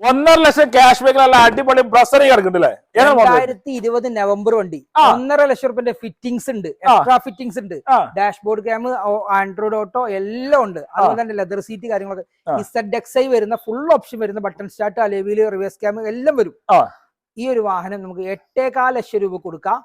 1.5 ലക്ഷം cash ബാക്കിലുള്ള അടിപൊളി ബ്രസറി കിടക്കുന്നുണ്ടല്ലേ? 2020 November വണ്ടി. 1.5 ലക്ഷം റുപ്യന്റെ ഫിറ്റിംഗ്സ് ഉണ്ട്, എക്സ്ട്രാ ഫിറ്റിംഗ്സ് ഉണ്ട്, ഡാഷ്ബോർഡ് ക്യാം, ആൻഡ്രോയിഡ് ഓട്ടോ എല്ലാം ഉണ്ട്. അതുപോലെ തന്നെ ലെതർ സീറ്റ് കാര്യങ്ങളൊക്കെ. ZXi വരുന്ന ഫുൾ ഓപ്ഷൻ വരുന്ന ബട്ടൺ സ്റ്റാർട്ട്, അലോവിയില് റിവേഴ്സ് ക്യാം എല്ലാം വരും. ഈ ഒരു വാഹനം നമുക്ക് 8.4 ലക്ഷം രൂപ കൊടുക്കാം.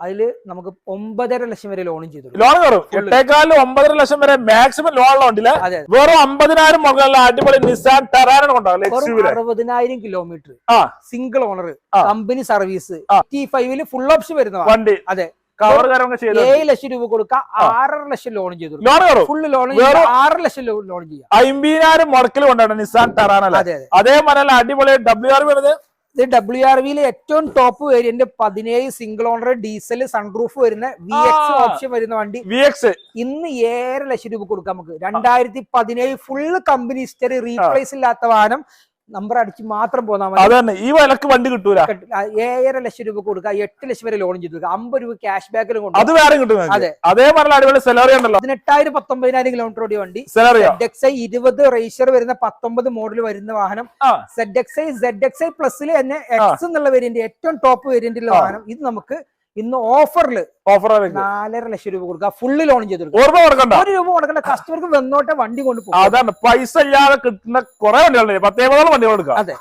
അതില് നമുക്ക് 9.5 ലക്ഷം വരെ ലോണും ചെയ്തു. ലോൺ കയറും 8.4 9.5 ലക്ഷം വരെ മാക്സിമം ലോൺ ഉണ്ടല്ലേ? വെറും 50,000 മുകളിലുള്ള അടിപൊളി നിസാൻ ടെറാനോ കൊണ്ടാവും. 60,000 kilometre single owner, company service, T5 full option വരുന്ന വണ്ടി. അതെ, 7 ലക്ഷം രൂപ കൊടുക്കാം. 6.5 ലക്ഷം ലോൺ ചെയ്തു. ഫുള്ള് ലോൺ 6 ലക്ഷം ലോൺ ചെയ്യാം. 50,000 മുടക്കിൽ കൊണ്ടാണ് നിസാൻ ടെറാനോ. അതേപോലെ അടിപൊളി WR വരുന്നത്. ഇത് WRV ഏറ്റവും top variant 17 single owner diesel sunroof വരുന്ന VX ഓപ്ഷൻ വരുന്ന വണ്ടി. ഇന്ന് 7.5 ലക്ഷം രൂപ കൊടുക്കാം നമുക്ക്. 2017 ഫുള്ള് കമ്പനി ഹിസ്റ്ററി, റീപ്ലേസ് ഇല്ലാത്ത വാഹനം, നമ്പർ അടിച്ച് മാത്രം പോന്നാ മതി. ഈ വിലക്ക് വണ്ടി കിട്ടൂല. 7.5 ലക്ഷം രൂപ കൊടുക്കുക. 8 ലക്ഷം വരെ ലോൺ ചെയ്തു. 50 രൂപ ക്യാഷ് ബാക്കിലും കൊണ്ട് അത് വേറെ കിട്ടും. അതെ, അതേപോലെ അടിപൊളി സെലറി ഉണ്ടല്ലോ. 18,000-19,000 കിലോമീറ്റർ ഓടിയ വണ്ടി. ZXi 20 റേസർ വരുന്ന 19 മോഡൽ വരുന്ന വാഹനം. ZXi പ്ലസിൽ തന്നെ X എന്നുള്ള വേരിയന്റ് ഏറ്റവും ടോപ്പ് വേരിയന്റിലുള്ള വാഹനം. ഇത് നമുക്ക് ഇന്ന് ഓഫറിൽ 4.5 ലക്ഷം രൂപ കൊടുക്കുക. ഫുള്ള് ലോൺ ചെയ്ത് കൊടുക്കുക. 1 രൂപ കൊടുക്കണ്ട. കസ്റ്റമർക്ക് വന്നോട്ടെ വണ്ടി കൊണ്ട് പോകും. അതാണ് പൈസ ഇല്ലാതെ കിട്ടുന്ന കുറെ വണ്ടികളുണ്ട്. 10 വണ്ടികൾ കൊടുക്കാം. അതെ.